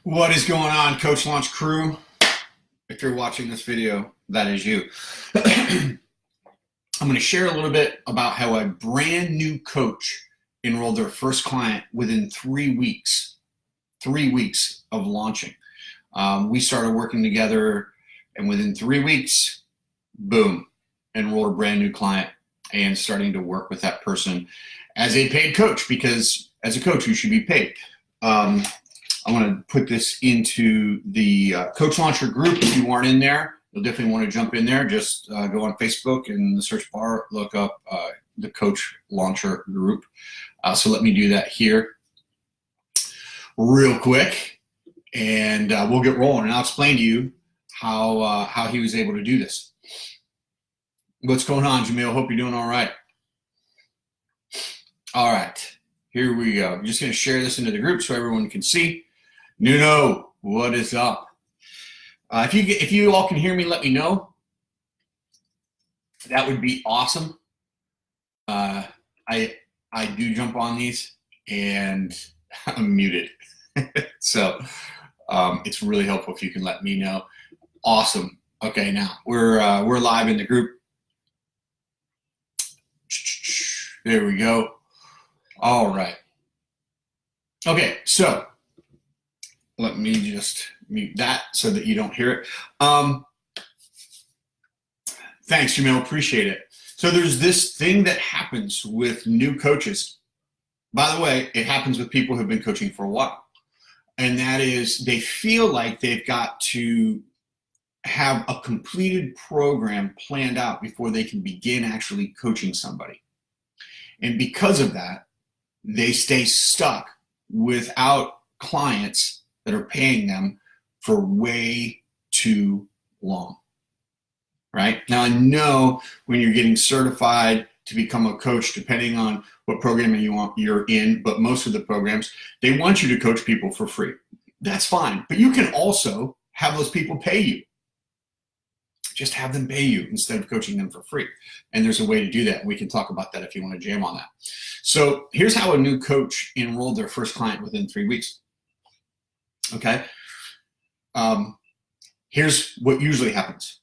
What is going on, Coach Launch crew? If you're watching this video, that is you. I'm going to share a little bit about how a brand new coach enrolled their first client within 3 weeks. 3 weeks of launching. We started working together, and within 3 weeks, boom, enrolled a brand new client and starting to work with that person as a paid coach, because as a coach, you should be paid. I want to put this into the Coach Launcher group. If you aren't in there, you'll definitely want to jump in there. Just go on Facebook and in the search bar, look up the Coach Launcher group. So let me do that here real quick, and we'll get rolling. And I'll explain to you how he was able to do this. What's going on, Jamil? Hope you're doing all right. All right, here we go. I'm just going to share this into the group so everyone can see. Nuno, what is up? If you all can hear me, let me know. That would be awesome. I do jump on these and I'm muted, so it's really helpful if you can let me know. Awesome. Okay, now we're live in the group. There we go. All right. Okay, so let me just mute that so that you don't hear it. Thanks, Jamil. Appreciate it. So there's this thing that happens with new coaches. By the way, it happens with people who've been coaching for a while. And that is they feel like they've got to have a completed program planned out before they can begin actually coaching somebody. And because of that, they stay stuck without clients that are paying them for way too long, right? Now, I know when you're getting certified to become a coach, depending on what program you're in, but most of the programs, they want you to coach people for free. That's fine, but you can also have those people pay you. Just have them pay you instead of coaching them for free. And there's a way to do that. We can talk about that if you want to jam on that. So here's how a new coach enrolled their first client within 3 weeks. Okay. Here's what usually happens.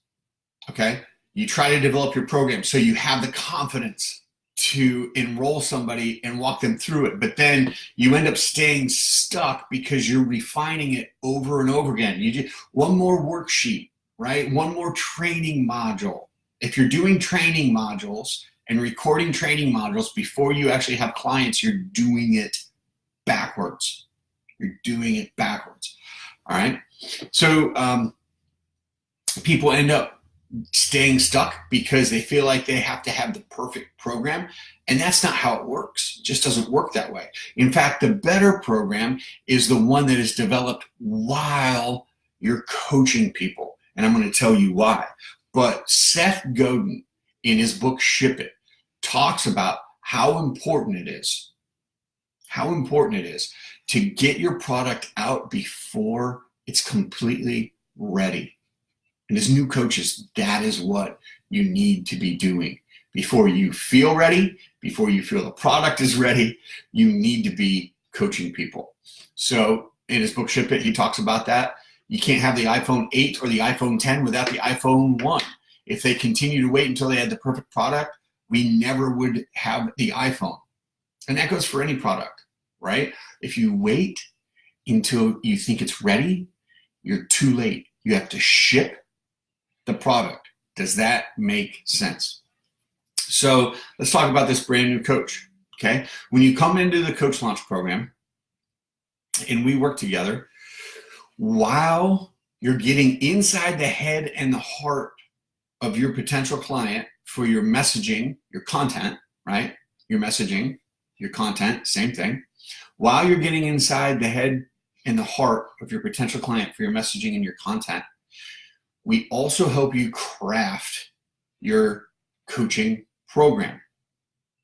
Okay. You try to develop your program so you have the confidence to enroll somebody and walk them through it. But then you end up staying stuck because you're refining it over and over again. You just one more worksheet, right? One more training module. If you're doing training modules and recording training modules before you actually have clients, you're doing it backwards. You're doing it backwards. All right. So people end up staying stuck because they feel like they have to have the perfect program. And that's not how it works. It just doesn't work that way. In fact, the better program is the one that is developed while you're coaching people. And I'm going to tell you why. But Seth Godin, in his book, Ship It, talks about how important it is to get your product out before it's completely ready. And as new coaches, that is what you need to be doing. Before you feel ready, before you feel the product is ready, you need to be coaching people. So in his book, Ship It, he talks about that. You can't have the iPhone 8 or the iPhone 10 without the iPhone 1. If they continue to wait until they had the perfect product, we never would have the iPhone. And that goes for any product, right? If you wait until you think it's ready, you're too late. You have to ship the product. Does that make sense? So let's talk about this brand new coach, okay? When you come into the Coach Launch program and we work together, while you're getting inside the head and the heart of your potential client for your messaging, your content, right? Your messaging, your content, same thing. While you're getting inside the head and the heart of your potential client for your messaging and your content, we also help you craft your coaching program.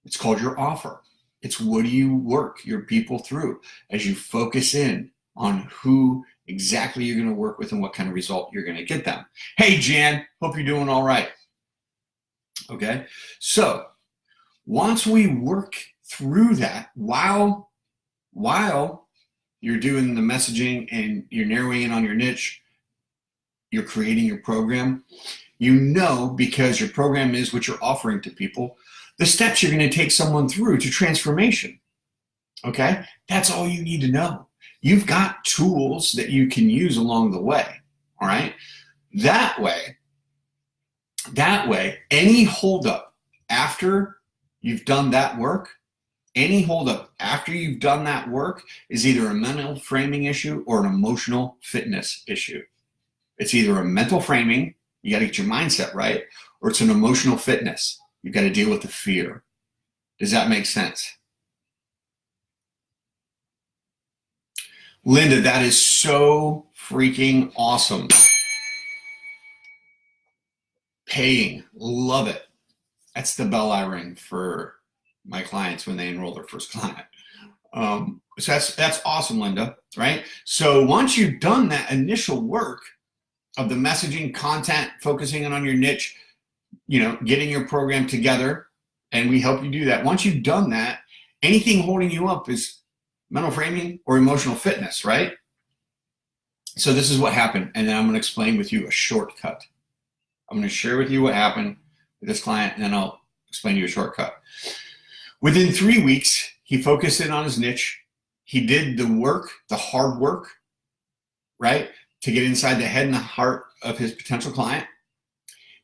It's called your offer. It's what do you work your people through as you focus in on who exactly you're going to work with and what kind of result you're going to get them. Hey, Jan, hope you're doing all right. Okay, so once we work through that, while you're doing the messaging and you're narrowing in on your niche, you're creating your program, you know, because your program is what you're offering to people, the steps you're going to take someone through to transformation. Okay? That's all you need to know. You've got tools that you can use along the way. All right? That way, any holdup after you've done that work, any holdup after you've done that work is either a mental framing issue or an emotional fitness issue. It's either a mental framing, you got to get your mindset right, or it's an emotional fitness. You've got to deal with the fear. Does that make sense? Linda, that is so freaking awesome. Paying, love it. That's the bell I ring for my clients when they enroll their first client. So that's awesome, Linda, right? So once you've done that initial work of the messaging, content, focusing on your niche, getting your program together, and we help you do that. Once you've done that, anything holding you up is mental framing or emotional fitness, right? So this is what happened, and then I'm going to explain with you a shortcut. I'm going to share with you what happened with this client, and then I'll explain to you a shortcut. Within 3 weeks, he focused in on his niche. He did the work, the hard work, right, to get inside the head and the heart of his potential client.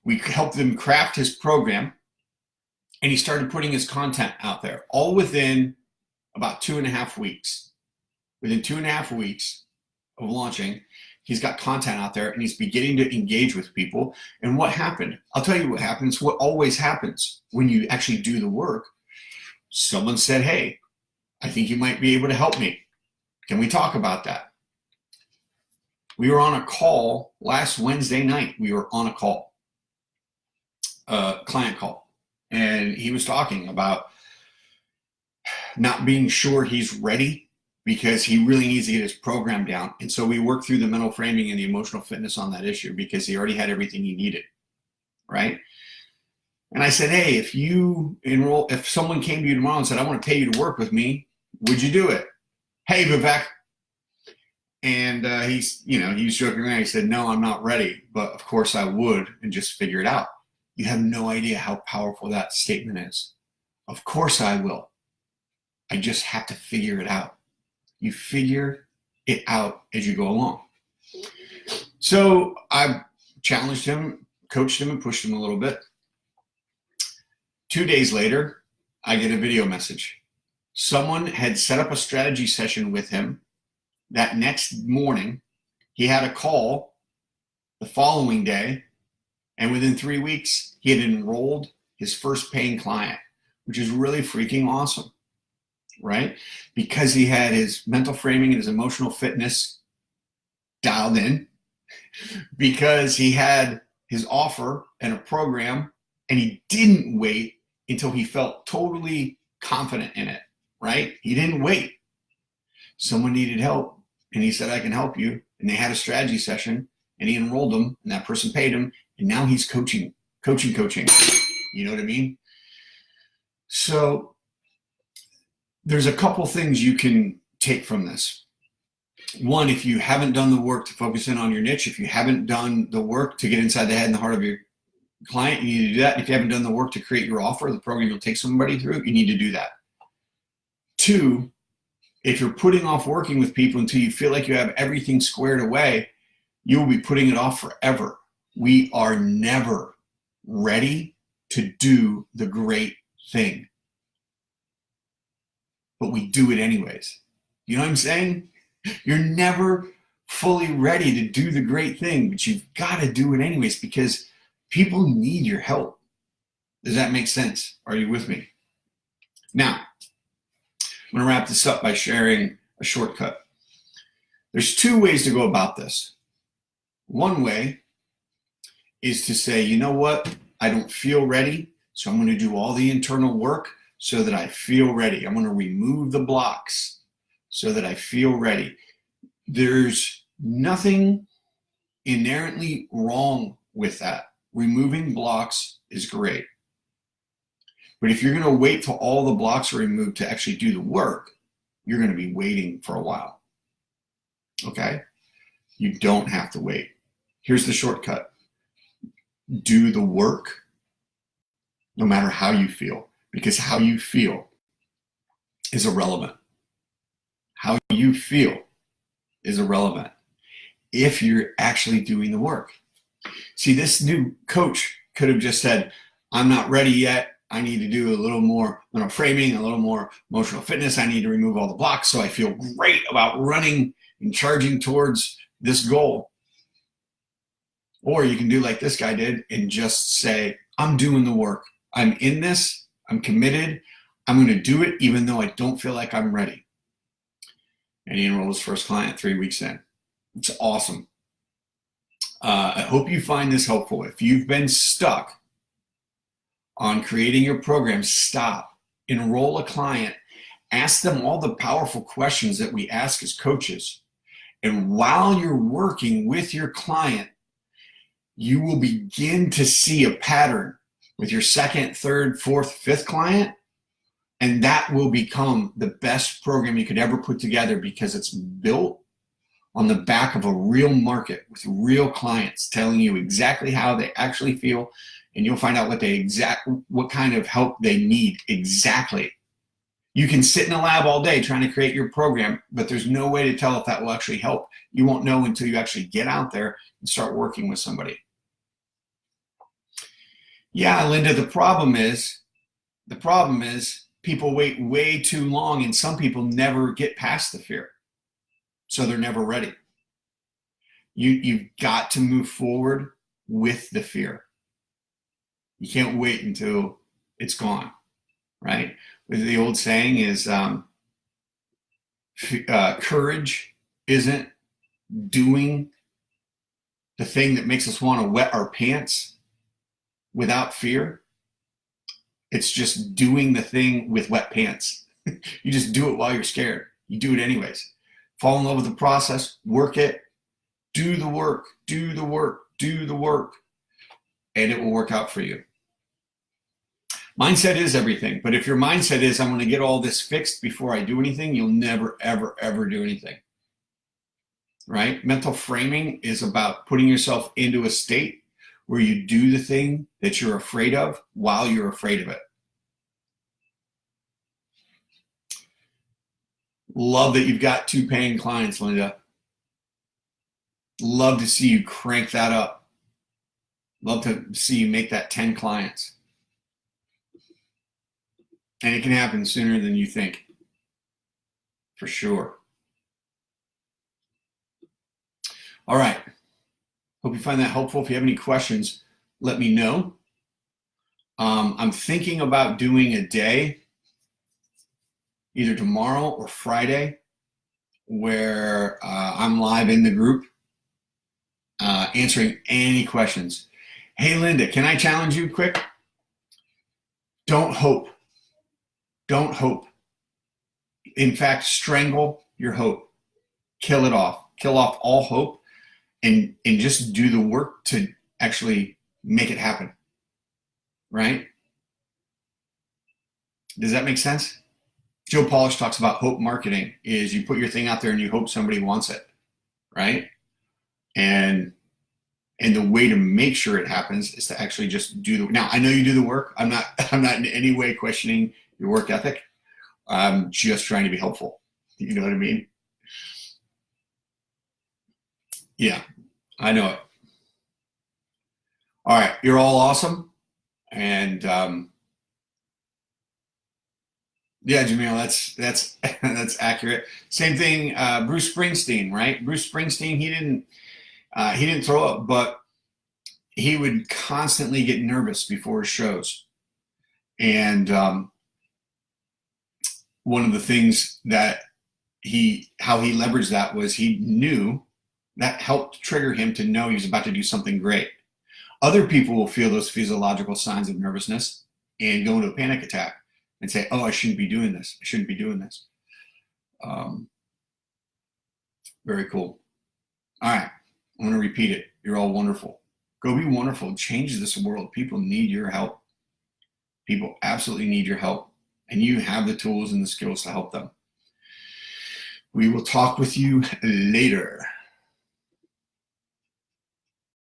We helped him craft his program, and he started putting his content out there, all within about 2.5 weeks. Within 2.5 weeks of launching, he's got content out there, and he's beginning to engage with people. And what happened? I'll tell you what happens. What always happens when you actually do the work, someone said, hey, I think you might be able to help me. Can we talk about that? We were on a call last Wednesday night. We were on a call, client call, and he was talking about not being sure he's ready because he really needs to get his program down. And so we worked through the mental framing and the emotional fitness on that issue because he already had everything he needed, right? And I said, hey, if someone came to you tomorrow and said, I want to pay you to work with me, would you do it? Hey, Vivek. And he was joking around. He said, no, I'm not ready, but of course I would, and just figure it out. You have no idea how powerful that statement is. Of course I will. I just have to figure it out. You figure it out as you go along. So I challenged him, coached him, and pushed him a little bit. 2 days later, I get a video message. Someone had set up a strategy session with him. That next morning, he had a call the following day, and within 3 weeks, he had enrolled his first paying client, which is really freaking awesome, right? Because he had his mental framing and his emotional fitness dialed in, because he had his offer and a program, and he didn't wait until he felt totally confident in it, right? He didn't wait. Someone needed help, and he said, I can help you. And they had a strategy session, and he enrolled them, and that person paid him, and now he's coaching. You know what I mean? So there's a couple things you can take from this. One, if you haven't done the work to focus in on your niche, if you haven't done the work to get inside the head and the heart of your client, you need to do that. If you haven't done the work to create your offer, the program you'll take somebody through, you need to do that. Two, if you're putting off working with people until you feel like you have everything squared away, you will be putting it off forever. We are never ready to do the great thing, but we do it anyways. You know what I'm saying? You're never fully ready to do the great thing, but you've got to do it anyways because people need your help. Does that make sense? Are you with me? Now, I'm going to wrap this up by sharing a shortcut. There's 2 ways to go about this. One way is to say, you know what? I don't feel ready, so I'm going to do all the internal work so that I feel ready. I'm going to remove the blocks so that I feel ready. There's nothing inherently wrong with that. Removing blocks is great. But if you're going to wait till all the blocks are removed to actually do the work, you're going to be waiting for a while. Okay? You don't have to wait. Here's the shortcut. Do the work no matter how you feel, because how you feel is irrelevant. How you feel is irrelevant if you're actually doing the work. See, this new coach could have just said, I'm not ready yet. I need to do a little more framing, a little more emotional fitness. I need to remove all the blocks so I feel great about running and charging towards this goal. Or you can do like this guy did and just say, I'm doing the work. I'm in this. I'm committed. I'm going to do it even though I don't feel like I'm ready. And he enrolled his first client 3 weeks in. It's awesome. I hope you find this helpful. If you've been stuck on creating your program, stop, enroll a client, ask them all the powerful questions that we ask as coaches. And while you're working with your client, you will begin to see a pattern with your second, third, fourth, fifth client. And that will become the best program you could ever put together because it's built on the back of a real market with real clients telling you exactly how they actually feel, and you'll find out what kind of help they need exactly. You can sit in a lab all day trying to create your program, but there's no way to tell if that will actually help. You won't know until you actually get out there and start working with somebody. Yeah, Linda, the problem is people wait way too long, and some people never get past the fear. So they're never ready. You've got to move forward with the fear. You can't wait until it's gone, right? The old saying is courage isn't doing the thing that makes us want to wet our pants without fear. It's just doing the thing with wet pants. You just do it while you're scared. You do it anyways. Fall in love with the process, work it, do the work, do the work, do the work, and it will work out for you. Mindset is everything, but if your mindset is, I'm going to get all this fixed before I do anything, you'll never, ever, ever do anything, right? Mental framing is about putting yourself into a state where you do the thing that you're afraid of while you're afraid of it. Love that you've got 2 paying clients, Linda. Love to see you crank that up. Love to see you make that 10 clients. And it can happen sooner than you think, for sure. All right. Hope you find that helpful. If you have any questions, let me know. I'm thinking about doing a day, either tomorrow or Friday, where I'm live in the group answering any questions. Hey, Linda, can I challenge you quick? Don't hope. Don't hope. In fact, strangle your hope. Kill it off. Kill off all hope and just do the work to actually make it happen. Right? Does that make sense? Joe Polish talks about hope marketing is you put your thing out there and you hope somebody wants it. Right? And the way to make sure it happens is to actually just do the. Now, I know you do the work. I'm not in any way questioning your work ethic. I'm just trying to be helpful. You know what I mean? Yeah, I know it. All right, you're all awesome. And yeah, Jamil, that's accurate. Same thing, Bruce Springsteen, right? Bruce Springsteen, he didn't throw up, but he would constantly get nervous before his shows. And one of the things that how he leveraged that was he knew that helped trigger him to know he was about to do something great. Other people will feel those physiological signs of nervousness and go into a panic attack and say, oh, I shouldn't be doing this. I shouldn't be doing this. Very cool. All right. I'm going to repeat it. You're all wonderful. Go be wonderful. Change this world. People need your help. People absolutely need your help. And you have the tools and the skills to help them. We will talk with you later.